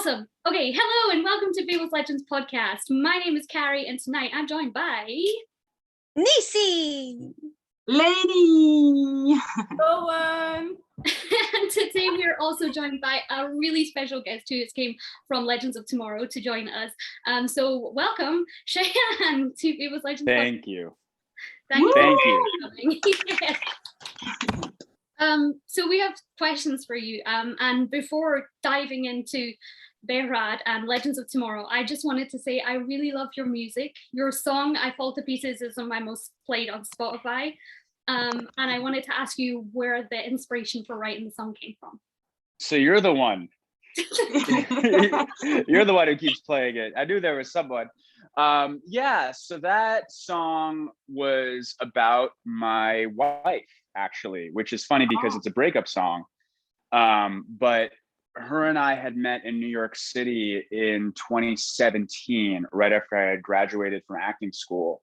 Awesome. Okay, hello and welcome to Beebos Legends Podcast. My name is Carrie and tonight I'm joined by... Nisi! Lady! Owen! And today we are also joined by a really special guest who came from Legends of Tomorrow to join us. So welcome, Shayan, to Beebos Legends Podcast. Thank you. Thank you. Yes. So we have questions for you. And before diving into Behrad and Legends of Tomorrow, I just wanted to say I really love your music. Your song, I Fall to Pieces, is one of my most played on Spotify. And I wanted to ask you where the inspiration for writing the song came from. So you're the one. You're the one who keeps playing it. I knew there was someone. So that song was about my wife, actually, which is funny because it's a breakup song. But her and I had met in New York City in 2017, right after I had graduated from acting school.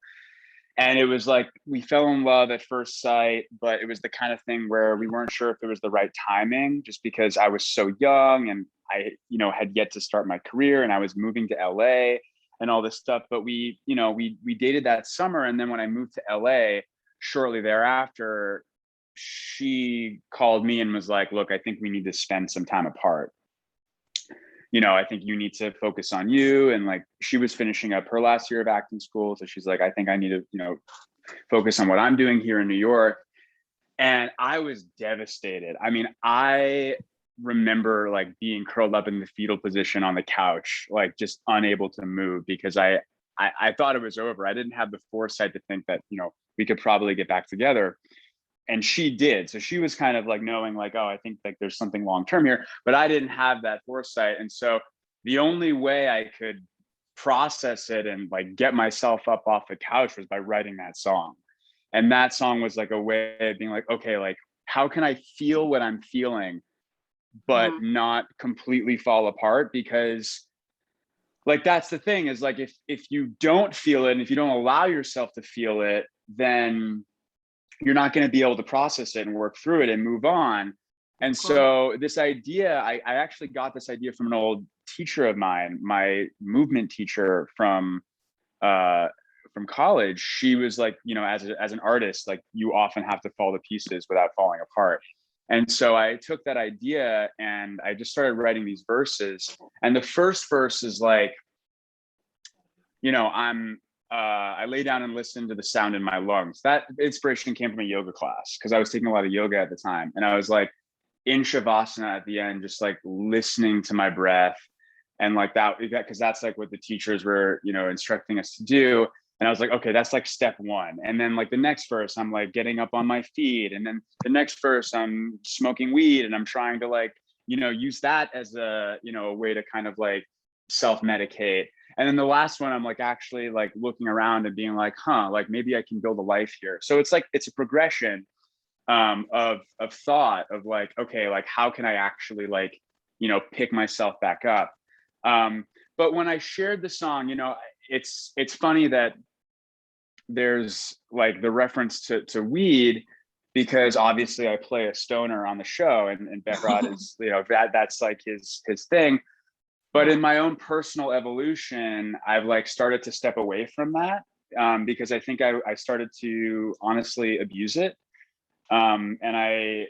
And it was like, we fell in love at first sight, but it was the kind of thing where we weren't sure if it was the right timing, just because I was so young and I, had yet to start my career and I was moving to LA and all this stuff. But we dated that summer. And then when I moved to LA, shortly thereafter, she called me and was like, look, I think we need to spend some time apart. I think you need to focus on you. And like, she was finishing up her last year of acting school. So she's like, I think I need to, focus on what I'm doing here in New York. And I was devastated. I mean, I remember like being curled up in the fetal position on the couch, like just unable to move because I thought it was over. I didn't have the foresight to think that, we could probably get back together. And she did. So she was kind of like knowing like, oh, I think like there's something long-term here, but I didn't have that foresight. And so the only way I could process it and like get myself up off the couch was by writing that song. And that song was like a way of being like, okay, like how can I feel what I'm feeling, but not completely fall apart? Because like, that's the thing is like, if you don't feel it and if you don't allow yourself to feel it, then you're not going to be able to process it and work through it and move on. And so this idea, I actually got this idea from an old teacher of mine, my movement teacher from college. She was like, as an artist, like you often have to fall to pieces without falling apart. And so I took that idea and I just started writing these verses. And the first verse is like, I lay down and listen to the sound in my lungs. That inspiration came from a yoga class because I was taking a lot of yoga at the time. And I was like in Shavasana at the end, just like listening to my breath and like that, because that's like what the teachers were, instructing us to do. And I was like, okay, that's like step one. And then like the next verse, I'm like getting up on my feet. And then the next verse, I'm smoking weed and I'm trying to like, use that as a way to kind of like self-medicate. And then the last one, I'm like actually like looking around and being like, like maybe I can build a life here. So it's like, it's a progression of thought of like, okay, like how can I actually like, pick myself back up. But when I shared the song, it's funny that there's like the reference to weed, because obviously I play a stoner on the show and Behrad is, that's like his thing. But in my own personal evolution, I've like started to step away from that because I think I started to honestly abuse it. And I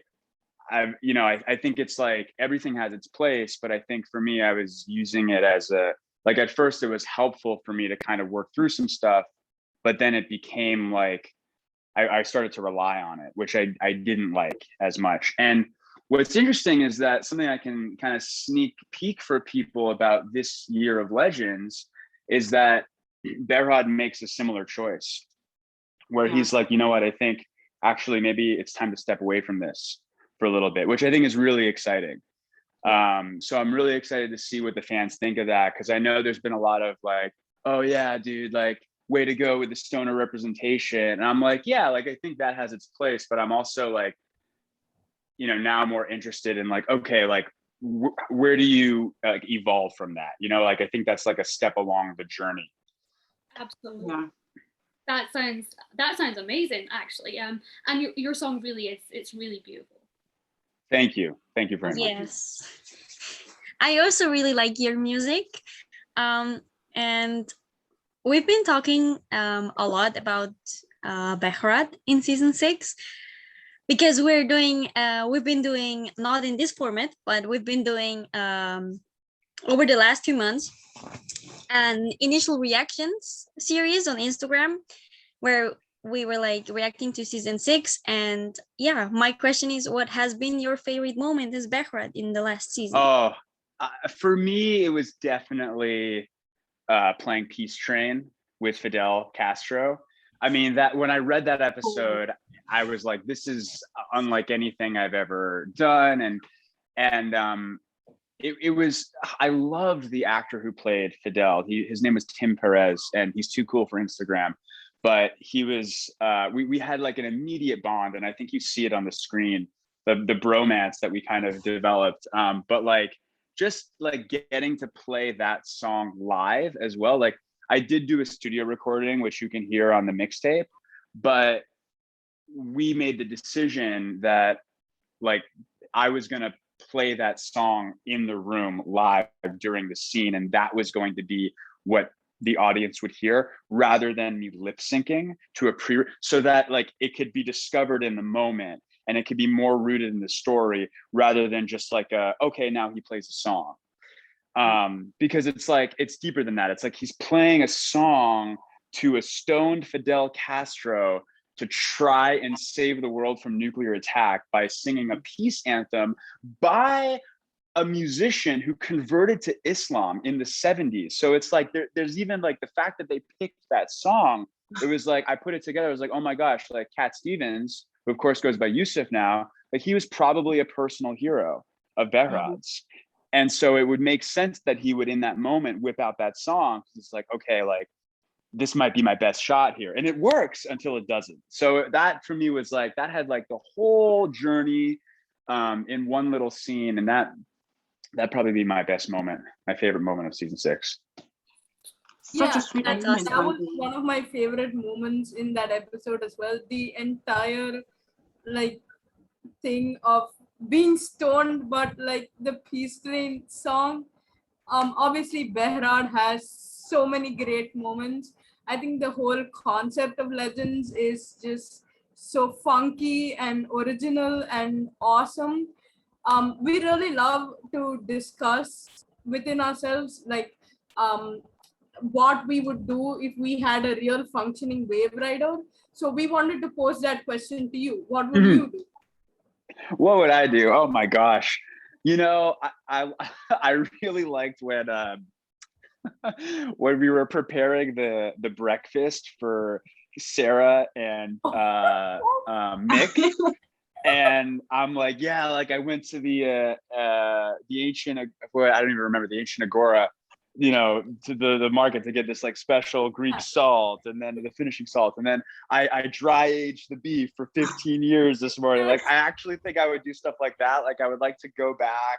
think it's like everything has its place, but I think for me, I was using it as like at first it was helpful for me to kind of work through some stuff, but then it became like, I started to rely on it, which I didn't like as much. And what's interesting is that something I can kind of sneak peek for people about this year of Legends is that Behrad makes a similar choice where he's like, you know what, I think actually maybe it's time to step away from this for a little bit, which I think is really exciting. So I'm really excited to see what the fans think of that, because I know there's been a lot of like, oh yeah, dude, like way to go with the stoner representation. And I'm like, yeah, like I think that has its place, but I'm also like, now more interested in like, okay, like where do you like evolve from that? Like I think that's like a step along the journey. Absolutely. Yeah. That sounds amazing, actually. And your song really is, it's really beautiful. Thank you very much. Yes. I also really like your music. And we've been talking a lot about Behrad in season 6 because we've been doing not in this format, but we've been doing over the last 2 months an initial reactions series on Instagram where we were like reacting to season 6. And yeah, my question is, what has been your favorite moment as Behrad in the last season? For me, it was definitely playing Peace Train with Fidel Castro. I mean, that when I read that episode, I was like, this is unlike anything I've ever done. And it was, I loved the actor who played Fidel. His name was Tim Perez, and he's too cool for Instagram. But he was, we had like an immediate bond, and I think you see it on the screen, the bromance that we kind of developed. But like, just like getting to play that song live as well. Like I did do a studio recording, which you can hear on the mixtape, but we made the decision that like I was gonna play that song in the room live during the scene, and that was going to be what the audience would hear rather than me lip syncing to a so that like it could be discovered in the moment and it could be more rooted in the story rather than just like okay, now he plays a song. Because it's like, it's deeper than that. It's like he's playing a song to a stoned Fidel Castro to try and save the world from nuclear attack by singing a peace anthem by a musician who converted to Islam in the 70s. So it's like there's even like the fact that they picked that song. It was like, I put it together. I was like, oh my gosh, like Cat Stevens, who of course goes by Yusuf now, like he was probably a personal hero of Behrad's. And so it would make sense that he would in that moment whip out that song. It's like, okay, like this might be my best shot here. And it works until it doesn't. So that for me was like, that had like the whole journey in one little scene. And that'd probably be my best moment, my favorite moment of season 6. Such a sweet moment. That was one of my favorite moments in that episode as well. The entire like thing of being stoned, but like the Peace Train song. Obviously Behrad has so many great moments. I think the whole concept of Legends is just so funky and original and awesome. We really love to discuss within ourselves like what we would do if we had a real functioning wave rider. So we wanted to pose that question to you. What would you do? What would I do? Oh my gosh. You know, I really liked when when we were preparing the breakfast for Sarah and Mick. And I'm like, yeah, like I went to the ancient, well, I don't even remember, the ancient Agora, you know, to the market to get this like special Greek salt, and then the finishing salt, and then I dry aged the beef for 15 years this morning. Like I actually think I would do stuff like that. Like I would like to go back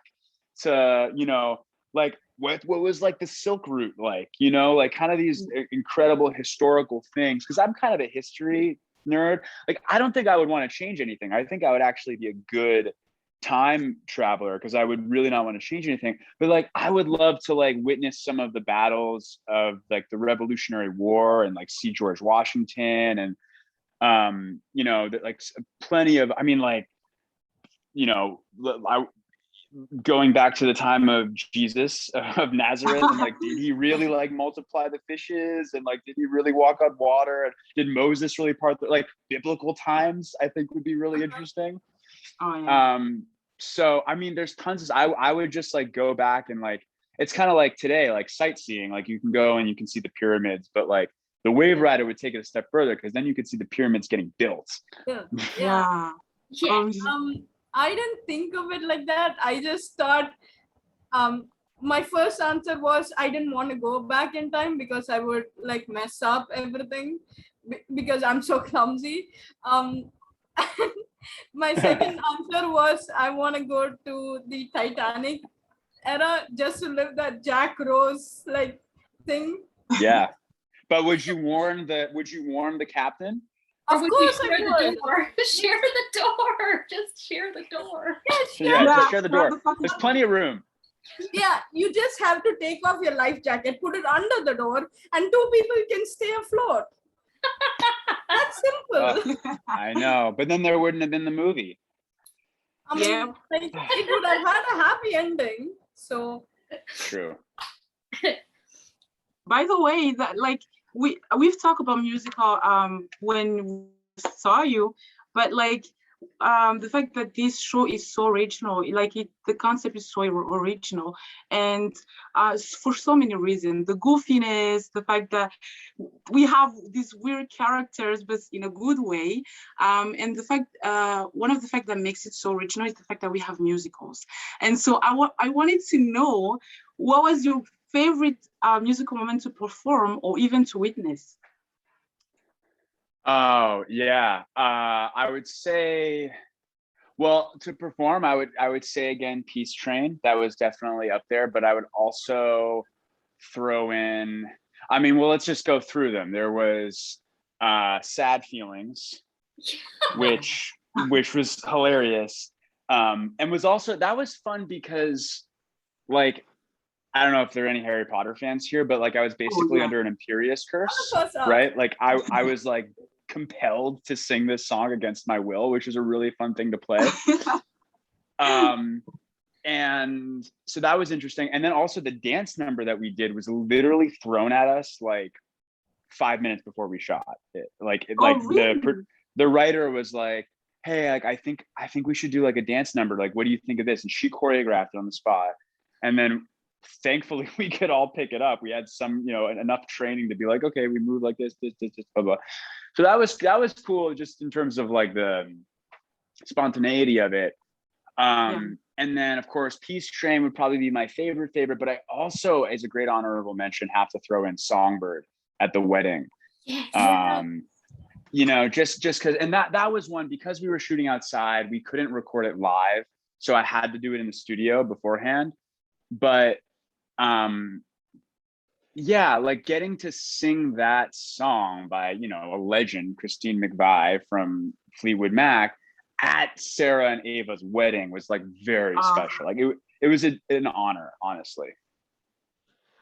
to, you know, like what was like the Silk Route, like, you know, like kind of these incredible historical things, because I'm kind of a history nerd. Like I don't think I would want to change anything. I think I would actually be a good time traveler because I would really not want to change anything. But like I would love to like witness some of the battles of like the Revolutionary War and like see George Washington and you know, that like plenty of, I mean, like, you know, going back to the time of Jesus of Nazareth, and like, did he really like multiply the fishes, and like, did he really walk on water, and did Moses really part the, like biblical times? I think would be really interesting. Oh, yeah. So I mean, there's tons of, I would just like go back and like, it's kind of like today, like sightseeing, like you can go and you can see the pyramids, but like the wave rider would take it a step further because then you could see the pyramids getting built. Yeah. I didn't think of it like that. I just thought, my first answer was I didn't want to go back in time because I would like mess up everything because I'm so clumsy. My second answer was I want to go to the Titanic era just to live that Jack Rose like thing. Yeah, but would you warn the captain? Of course I would. Share the door. Just share the door. Yeah, just share the door. There's plenty of room. Yeah, you just have to take off your life jacket, put it under the door, and 2 people can stay afloat. That's simple. I know, but then there wouldn't have been the movie. I mean, like, it would have had a happy ending. So True. By the way, that like we've talked about musical when we saw you, but like the fact that this show is so original, like the concept is so original, and for so many reasons, the goofiness, the fact that we have these weird characters but in a good way, and the fact one of the fact that makes it so original is the fact that we have musicals. And so I wanted to know, what was your favorite musical moment to perform or even to witness? Oh yeah, I would say, well, to perform, I would say again, Peace Train. That was definitely up there, but I would also throw in. I mean, well, let's just go through them. There was Sad Feelings, which was hilarious, and was also, that was fun because, like, I don't know if there are any Harry Potter fans here, but like I was basically under an Imperious curse, right? Like I was like compelled to sing this song against my will, which is a really fun thing to play. And so that was interesting. And then also the dance number that we did was literally thrown at us like 5 minutes before we shot it. Really? The writer was like, hey, like I think we should do like a dance number. Like, what do you think of this? And she choreographed it on the spot. And then thankfully we could all pick it up. We had some, enough training to be like, okay, we move like this, blah, blah. So that was cool, just in terms of like the spontaneity of it. And then of course, Peace Train would probably be my favorite, but I also, as a great honorable mention, have to throw in Songbird at the wedding. Yes. Just because, and that was one, because we were shooting outside, we couldn't record it live. So I had to do it in the studio beforehand. But like getting to sing that song by, a legend, Christine McVie from Fleetwood Mac, at Sarah and Ava's wedding was like very special. Like it was an honor, honestly.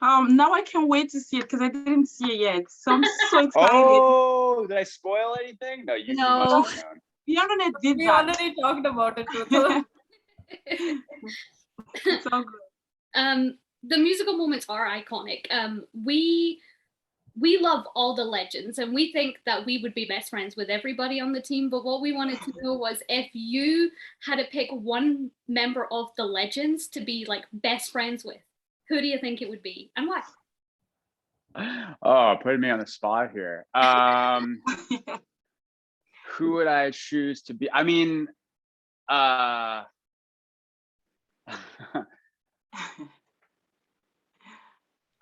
Now I can't wait to see it because I didn't see it yet. So I'm so excited. Oh, did I spoil anything? No, you must have known. The internet did we that. already talked about it. It's all good. The musical moments are iconic. We love all the legends, and we think that we would be best friends with everybody on the team. But what we wanted to know was, if you had to pick one member of the legends to be like best friends with, who do you think it would be and why? Oh, putting me on the spot here. Who would I choose to be? I mean,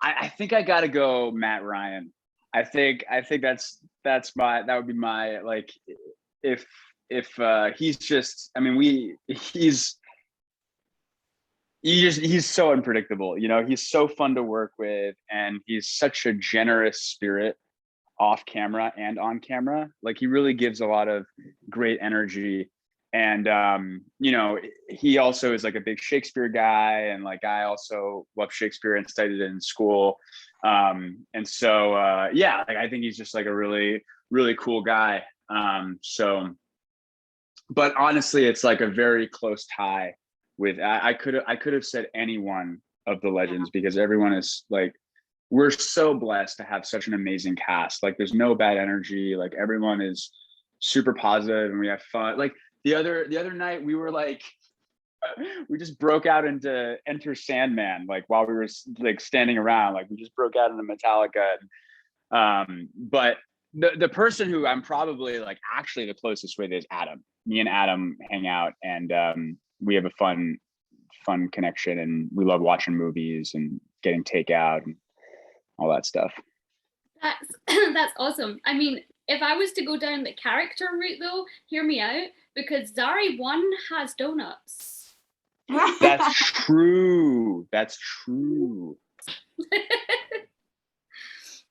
I think I gotta go Matt Ryan. I think that would be my, like, if he's just, I mean, he's so unpredictable, he's so fun to work with, and he's such a generous spirit off camera and on camera. Like, he really gives a lot of great energy. And he also is like a big Shakespeare guy, and like I also love Shakespeare and studied it in school. And so like I think he's just like a really, really cool guy. But honestly, it's like a very close tie with, I could have said any one of the legends, because everyone is like, we're so blessed to have such an amazing cast. Like, there's no bad energy. Like, everyone is super positive and we have fun. Like, the other night we were like, we just broke out into Enter Sandman, like while we were like standing around, like we just broke out into Metallica. But the person who I'm probably like actually the closest with is Adam. Me and Adam hang out, and we have a fun connection, and we love watching movies and getting takeout and all that stuff. That's awesome. I mean, if I was to go down the character route though, hear me out, because Zari 1 has donuts. That's true.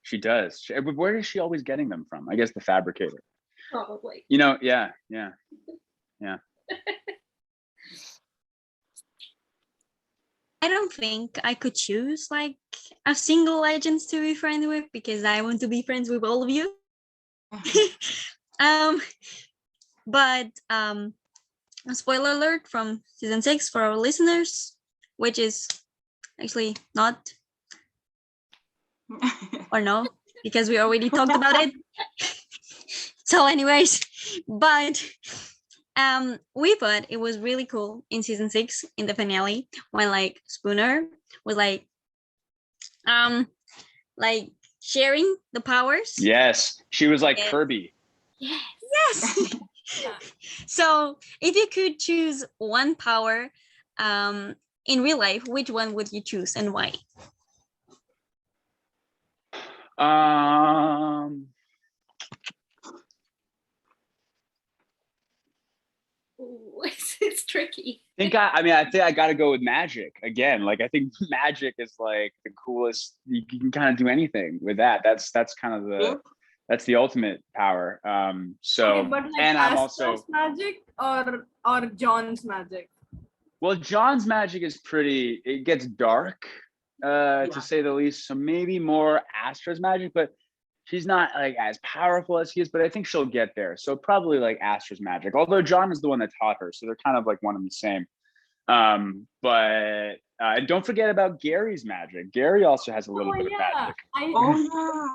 She does. Where is she always getting them from? I guess the fabricator. Probably. Yeah. I don't think I could choose like a single legends to be friends with because I want to be friends with all of you. um, but a spoiler alert from season 6 for our listeners, which is actually not or no, because we already talked about it. So anyways, but we thought it was really cool in season 6 in the finale when like Spooner was like sharing the powers. Yes, she was like Yes. Kirby. Yes. So if you could choose one power in real life, which one would you choose and why? Ooh, it's tricky. I think I got to go with magic again. Like I think magic is like the coolest. You can kind of do anything with that. That's kind of that's the ultimate power. So Okay, but like and I'm Astra's also magic or John's magic. well, John's magic is pretty. It gets dark, to say the least. So maybe more Astra's magic, but she's not like as powerful as he is. But I think she'll get there. So probably like Astra's magic. Although John is the one that taught her, so they're kind of like one and the same. But don't forget about Gary's magic. Gary also has a little bit of magic.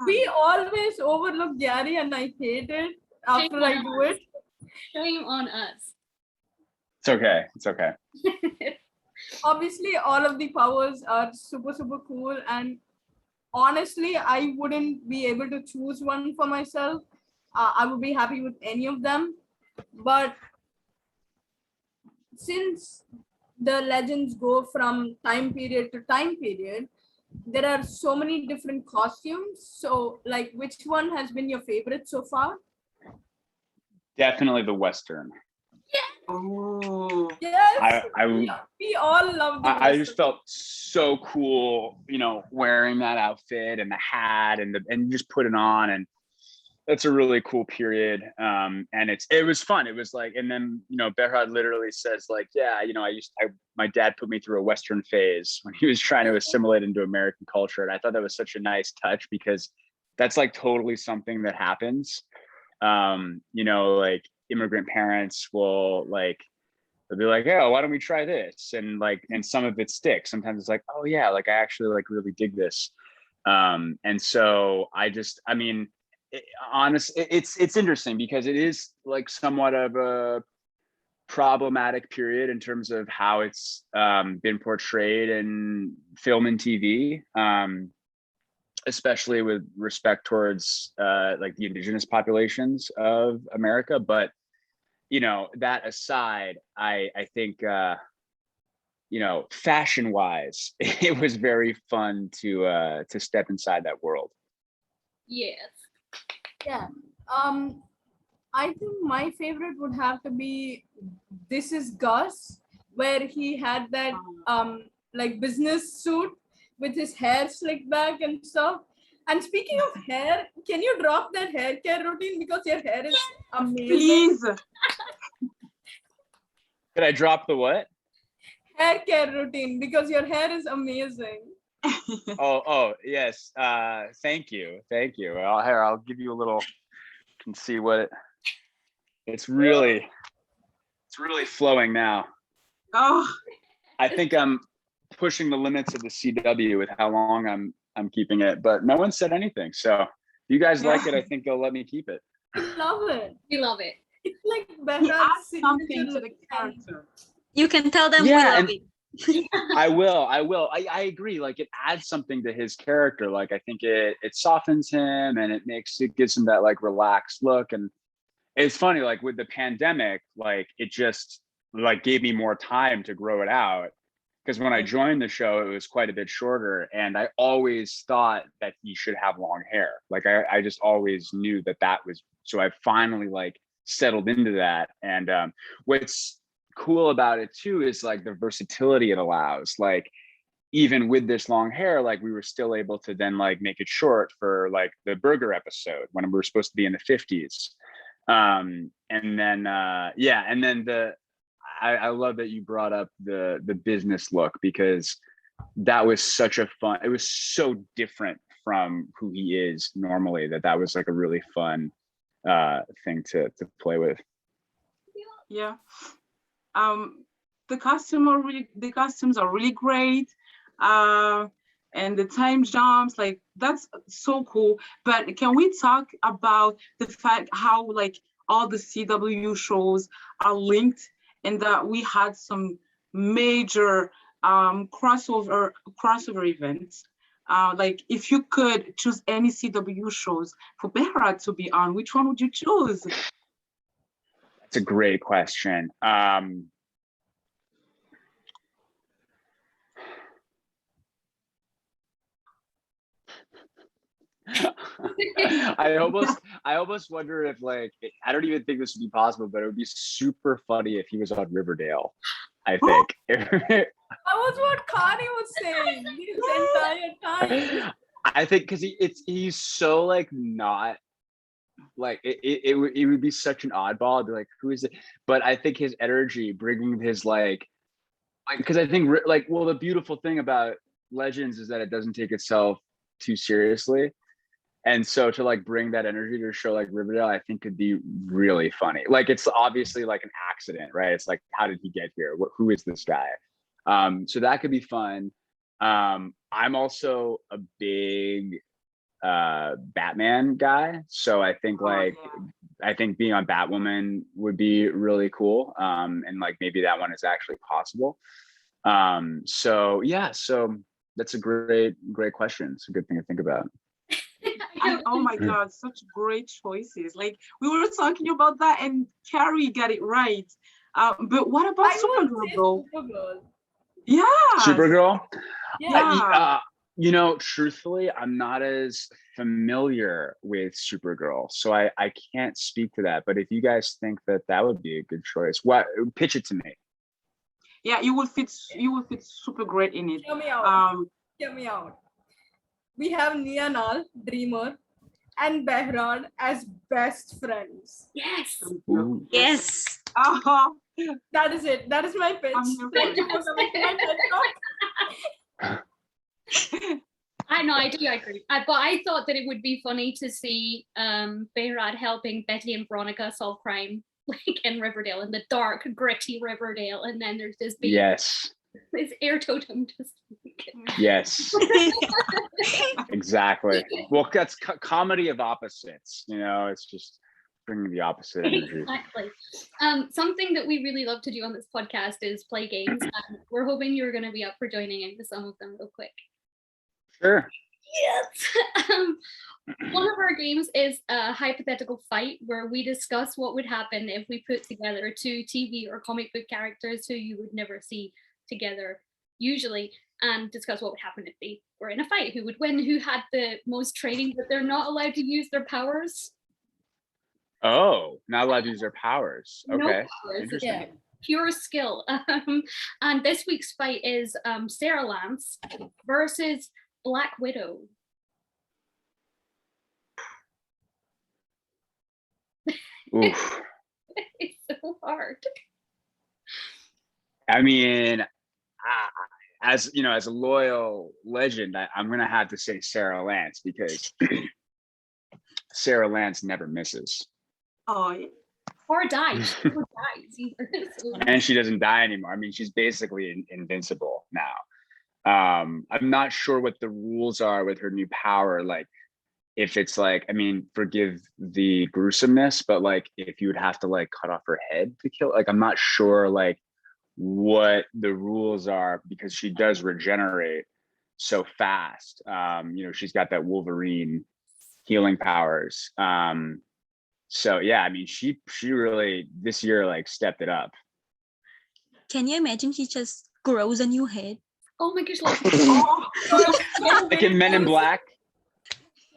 We always overlook Gary, and I hate it after I do it. Shame on us. It's okay. It's okay. Obviously, all of the powers are super, super cool. And honestly, I wouldn't be able to choose one for myself. I would be happy with any of them. But since the legends go from time period to time period, there are so many different costumes. So, like, which one has been your favorite so far? Definitely the Western. Oh. Yes, I we all love the I just Western. felt so cool, wearing that outfit and the hat and just put it on, and that's a really cool period. And it was fun. It was like, and then Behrad literally says like, yeah, my dad put me through a Western phase when he was trying to assimilate into American culture, and I thought that was such a nice touch because that's like totally something that happens. Like immigrant parents will like. They'll be like, oh, why don't we try this? And some of it sticks. Sometimes it's like, oh yeah, like I actually like really dig this. And so it's interesting because it is like somewhat of a problematic period in terms of how it's been portrayed in film and TV, especially with respect towards like the indigenous populations of America. But that aside, I think fashion wise, it was very fun to step inside that world. Yes. Yeah. I think my favorite would have to be This Is Gus, where he had that like business suit with his hair slicked back and stuff. And speaking of hair, can you drop that hair care routine because your hair is amazing? Please. Did I drop the what? Hair care routine because your hair is amazing. Oh yes. Thank you. I'll give you a little. Can see what it's really flowing now. Oh. I think I'm pushing the limits of the CW with how long I'm keeping it, but no one said anything. So if you guys like it, I think they'll let me keep it. We love it. We love it. It's like He Behrad's adds something signature to the look. character. You can tell them Yeah, we love it. I will. I agree. Like it adds something to his character. Like I think it softens him and it gives him that like relaxed look. And it's funny, like with the pandemic, like it just like gave me more time to grow it out. Because when I joined the show, it was quite a bit shorter, and I always thought that he should have long hair. Like I just always knew that was. So I finally like settled into that. And what's cool about it too is like the versatility it allows. Like even with this long hair, like we were still able to then like make it short for like the burger episode when we were supposed to be in the 50s. And then I love that you brought up the business look because that was such a fun, it was so different from who he is normally that was like a really fun thing to play with. Yeah. The costumes are really great. And the time jumps, like that's so cool. But can we talk about the fact how like all the CW shows are linked, and that we had some major crossover events? Like if you could choose any CW shows for Behrad to be on, which one would you choose? That's a great question. I almost wonder if like, I don't even think this would be possible, but it would be super funny if he was on Riverdale, I think. That was what Kani was saying this entire time. I think because he's so like not like it would be such an oddball. I'd be like, who is it? But I think his energy, bringing his like because I think like, well, the beautiful thing about Legends is that it doesn't take itself too seriously. And so to like bring that energy to a show like Riverdale, I think could be really funny. Like it's obviously like an accident, right? It's like, how did he get here? Who is this guy? So that could be fun. I'm also a big Batman guy. So I think like, I think being on Batwoman would be really cool. And like maybe that one is actually possible. So yeah, so that's a great question. It's a good thing to think about. Oh my God, such great choices. Like we were talking about that and Carrie got it right. But what about Supergirl? Yeah. Supergirl? Yeah. You know, truthfully, I'm not as familiar with Supergirl, so I can't speak to that. But if you guys think that would be a good choice, pitch it to me. Yeah, you will fit super great in it. Hear me out. Hear me out. We have Nianal, Dreamer, and Behrad as best friends. Yes. Ooh. Yes. That is it. That is my pitch. Thank you for coming to my TED Talk. I know, I do agree. But I thought that it would be funny to see Behrad helping Betty and Veronica solve crime, like in Riverdale, in the dark, gritty Riverdale, and then there's this big this air totem just yes. Exactly. Well, that's comedy of opposites, you know, it's just bringing the opposite energy. Exactly. Something that we really love to do on this podcast is play games. We're hoping you're going to be up for joining in with some of them real quick. Sure. Yes. One of our games is a hypothetical fight where we discuss what would happen if we put together two TV or comic book characters who you would never see together usually, and discuss what would happen if they were in a fight, who would win, who had the most training, but they're not allowed to use their powers. Oh, not allowed to use their powers. Okay. No powers. Interesting. Yeah. Pure skill. And this week's fight is Sarah Lance versus Black Widow. Oof. It's so hard. I mean, as you know, as a loyal legend, I'm gonna have to say Sarah Lance, because Sarah Lance never misses. Oh, yeah. Or dies. She never dies either. And she doesn't die anymore. I mean, she's basically invincible now. I'm not sure what the rules are with her new power. Like, if it's like, I mean, forgive the gruesomeness, but like, if you would have to like cut off her head to kill, like, I'm not sure like what the rules are, because she does regenerate so fast. You know, she's got that Wolverine healing powers. So yeah, I mean, she really this year like stepped it up. Can you imagine she just grows a new head? Oh my gosh, like, Like in Men in Black.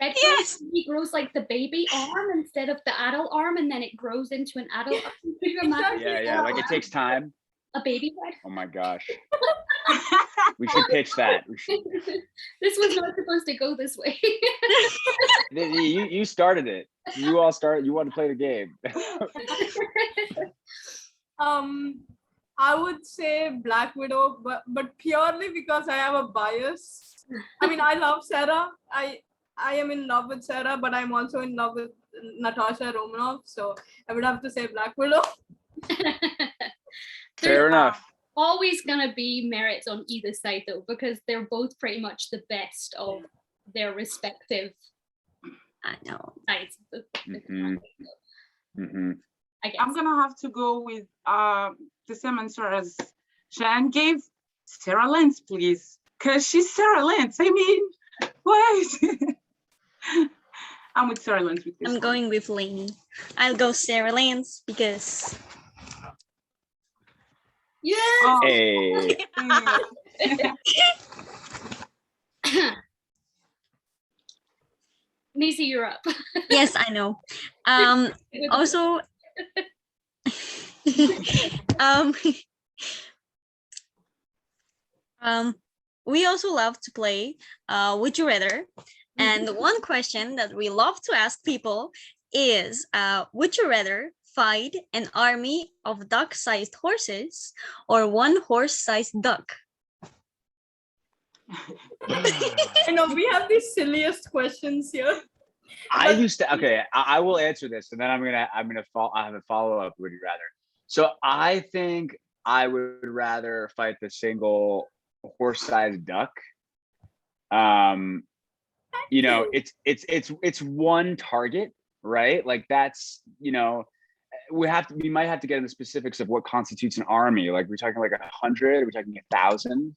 Yes. He grows like the baby arm instead of the adult arm, and then it grows into an adult arm. Could you imagine? Yeah, like it takes time. A baby head. Oh my gosh. We should pitch that. This was not supposed to go this way. You started it. You all started. You want to play the game. I would say Black Widow, but purely because I have a bias. I mean, I love Sarah. I am in love with Sarah, but I'm also in love with Natasha Romanoff. So I would have to say Black Widow. Fair enough. Always gonna be merits on either side though, because they're both pretty much the best of their respective I know. sides. I guess. I'm gonna have to go with the same answer as Shayan gave. Sarah Lance, please, because she's Sarah Lance. I mean, what? I'm with Sarah Lance with this. I'm going with Lainey. I'll go Sarah Lance because Yes. Oh, Hey. Nisi, you're up. yes, I know. Also, um, we also love to play Would You Rather. And one question that we love to ask people is, would you rather fight an army of duck-sized horses or one horse-sized duck? I know we have the silliest questions here. I used to. Okay, I will answer this, and then I have a follow up. Would you rather? So I think I would rather fight the single horse-sized duck. You know, it's one target, right? Like that's, you know, we might have to get into the specifics of what constitutes an army. Like we're talking like 100, we're talking 1,000.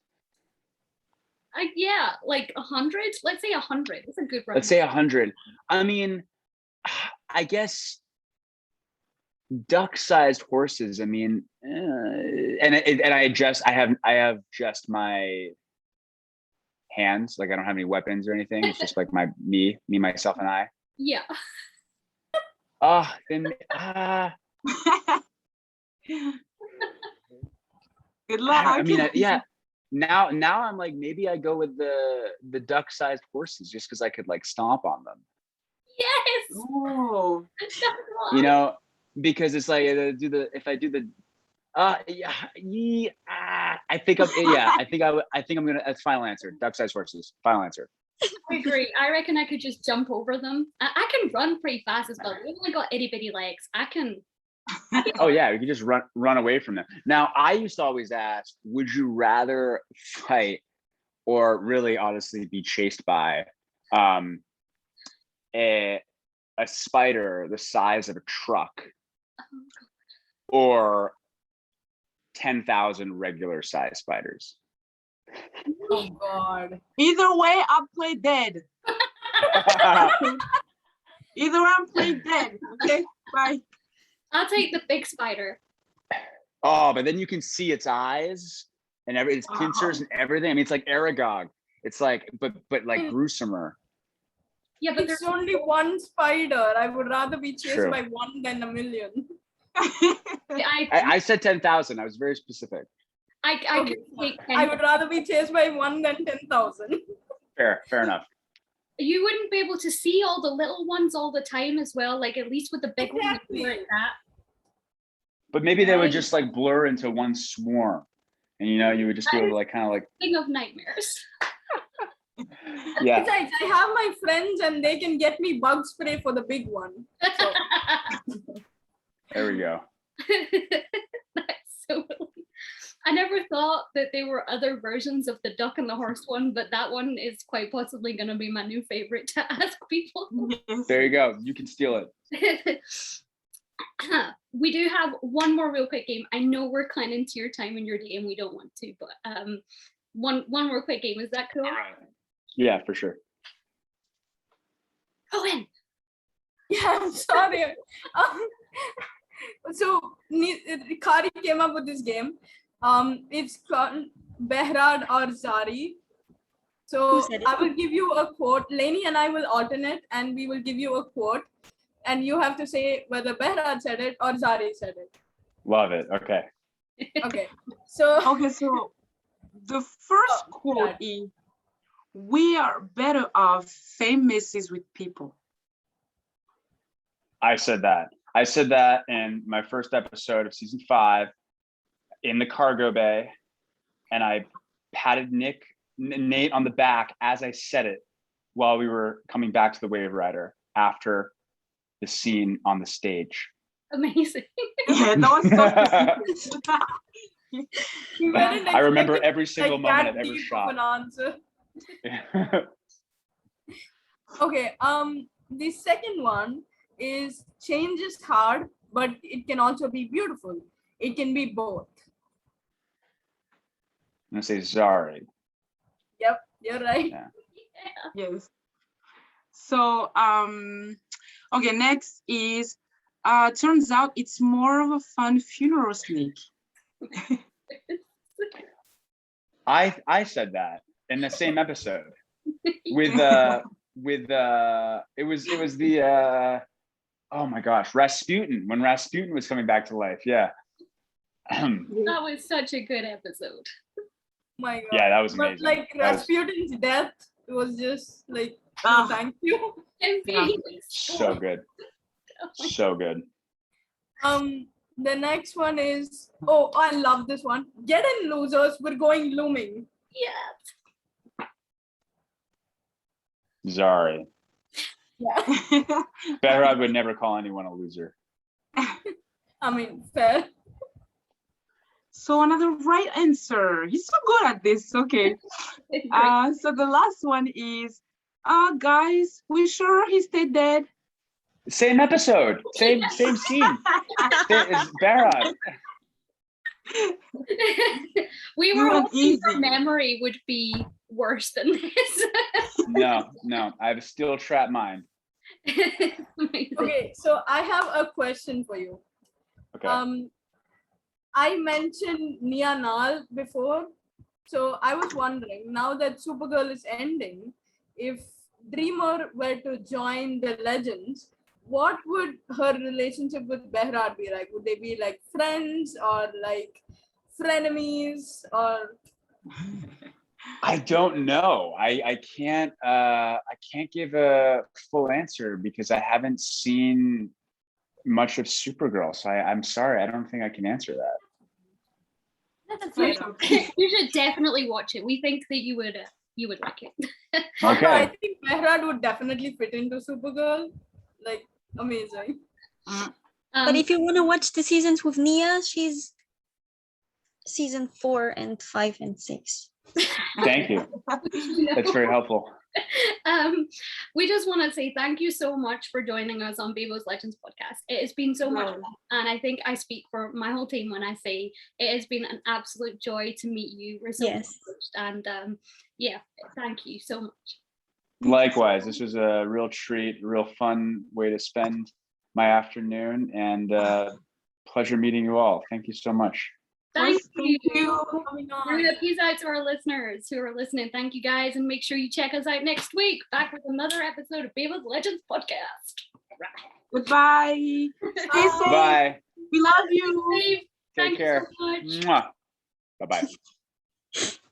Yeah, like 100. Let's say 100. That's a good round. Let's say 100. I mean, I guess duck-sized horses. I mean, and I have just my hands. Like I don't have any weapons or anything. It's just like me, myself, and I. Yeah. Good luck. I mean, yeah. Now I'm like, maybe I go with the duck-sized horses just because I could like stomp on them. Yes. Oh. You know, because it's like if I do the I think I'm gonna. That's final answer. Duck-sized horses. Final answer. I agree. I reckon I could just jump over them. I can run pretty fast as well. They've only got itty bitty legs. I can. Oh yeah, you can just run away from them. Now I used to always ask, would you rather fight or really honestly be chased by a spider the size of a truck or 10,000 regular size spiders? Oh God. Either way, I'll play dead. Either way, I'm playing dead. Okay, bye. I'll take the big spider. Oh, but then you can see its eyes and its pincers and everything. I mean, it's like Aragog. It's like, but like gruesomer. Yeah, but There's there's only one spider. I would rather be chased True. by one than a million. I said 10,000. I was very specific. I Okay, could take I 10. would rather be chased by one than 10,000. Fair enough. You wouldn't be able to see all the little ones all the time as well. Like at least with the big Exactly. ones, like that. But maybe they would just like blur into one swarm, and you know, you would just be able to like kind of like, King of nightmares. yeah. Besides, I have my friends and they can get me bug spray for the big one. So, There we go. That's so funny. I never thought that there were other versions of the duck and the horse one, but that one is quite possibly going to be my new favorite to ask people. Yes. There you go. You can steal it. We do have one more real quick game. I know we're kind of into your time and your day and we don't want to, but one more quick game. Is that cool? Yeah, for sure. Owen. yeah, I'm sorry. So, Kari came up with this game. It's called Behrad or Zari. So Who said it? I will give you a quote. Lainey and I will alternate and we will give you a quote. And you have to say whether Behrad said it or Zari said it. Love it. Okay. Okay. So Okay, so the first quote is, we are better off famous with people. I said that in my first episode of season 5. in the cargo bay, and I patted Nate on the back as I said it while we were coming back to the Wave Rider after the scene on the stage. Amazing. Yeah, that was so We weren't I remember expecting, every single like, moment that of every deep of shot. an answer. Okay, the second one is change is hard, but it can also be beautiful. It can be both. I'm gonna say Zari. Yep, you're right. Yeah. Yes. So okay, next is turns out it's more of a fun funeral snake. I said that in the same episode with it was the oh my gosh, Rasputin, when Rasputin was coming back to life. Yeah. That was such a good episode. My God. Yeah, that was But amazing. like That was Rasputin's death was just like, Ah. thank you. And Yeah. being so good. So good. The next one is, oh, I love this one. Get in, losers. We're going looming. Yeah. Zari. Yeah. Behrad would never call anyone a loser. I mean, fair. So another right answer. He's so good at this. Okay. So the last one is, guys, we sure he stayed dead? Same episode. Same scene. It's Behrad. We were You went hoping your easy. memory would be worse than this. No, I have a steel trap mind. Amazing. Okay, so I have a question for you. Okay. I mentioned Nia Nal before, so I was wondering, now that Supergirl is ending, if Dreamer were to join the Legends, what would her relationship with Behrad be like? Would they be like friends or like frenemies or? I don't know. I can't give a full answer because I haven't seen much of Supergirl. So I'm sorry. I don't think I can answer that. That's Fair okay. enough. You should definitely watch it. We think that you would like it. Also, I Okay. think Behrad would definitely fit into Supergirl. Like, amazing. But if you want to watch the seasons with Nia, she's season 4 and 5 and 6. Thank you. That's very helpful. We just want to say thank you so much for joining us on Beebos Legends Podcast. It has been so much fun, and I think I speak for my whole team when I say it has been an absolute joy to meet you. We're so Yes. privileged, and yeah, thank you so much. Likewise, this was a real treat, a real fun way to spend my afternoon, and pleasure meeting you all. Thank you so much. Thank Thank you. you. Coming We're on. gonna peace out to our listeners who are listening. Thank you guys, and make sure you check us out next week. Back with another episode of Beebos Legends Podcast. Goodbye. Stay safe. Bye. We love you. Steve, Take thank care. you so much. Bye bye.